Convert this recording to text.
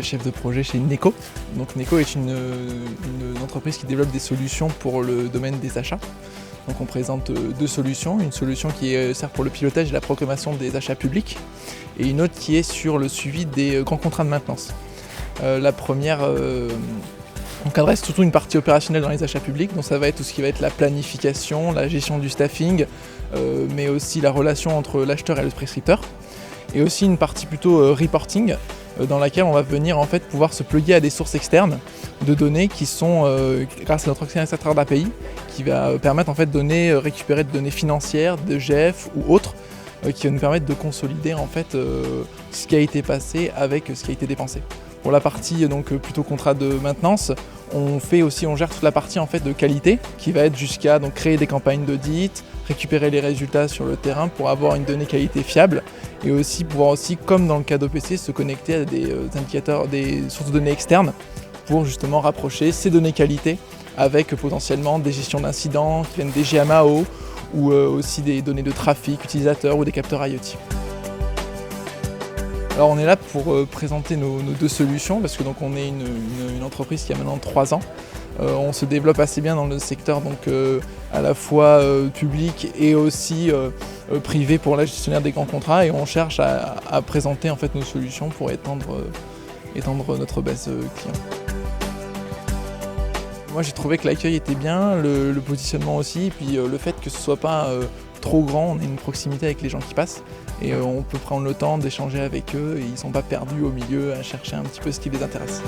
chef de projet chez Neko. Donc Neko est une entreprise qui développe des solutions pour le domaine des achats. Donc on présente deux solutions, une solution qui sert pour le pilotage et la programmation des achats publics et une autre qui est sur le suivi des grands contrats de maintenance. La première adresse surtout une partie opérationnelle dans les achats publics, donc ça va être tout ce qui va être la planification, la gestion du staffing, mais aussi la relation entre l'acheteur et le prescripteur. Et aussi une partie plutôt reporting, dans laquelle on va venir en fait pouvoir se plugger à des sources externes de données qui sont, grâce à notre accélérateur d'API, qui va permettre en fait de récupérer des données financières, de GF ou autres, qui va nous permettre de consolider en fait ce qui a été passé avec ce qui a été dépensé. Pour la partie donc plutôt contrat de maintenance, on gère toute la partie en fait de qualité qui va être jusqu'à donc créer des campagnes d'audit, récupérer les résultats sur le terrain pour avoir une donnée qualité fiable et aussi pouvoir aussi, comme dans le cas d'OPC, se connecter à des indicateurs, des sources de données externes pour justement rapprocher ces données qualité avec potentiellement des gestions d'incidents qui viennent des GMAO ou aussi des données de trafic utilisateur ou des capteurs IoT. Alors on est là pour présenter nos deux solutions parce que donc on est une entreprise qui a maintenant 3 ans. On se développe assez bien dans le secteur donc, à la fois public et aussi privé pour la gestionnaire des grands contrats et on cherche à présenter en fait nos solutions pour étendre notre base client. Moi j'ai trouvé que l'accueil était bien, le positionnement aussi, et puis le fait que ce ne soit pas trop grand, on a une proximité avec les gens qui passent et on peut prendre le temps d'échanger avec eux et ils ne sont pas perdus au milieu à chercher un petit peu ce qui les intéresse.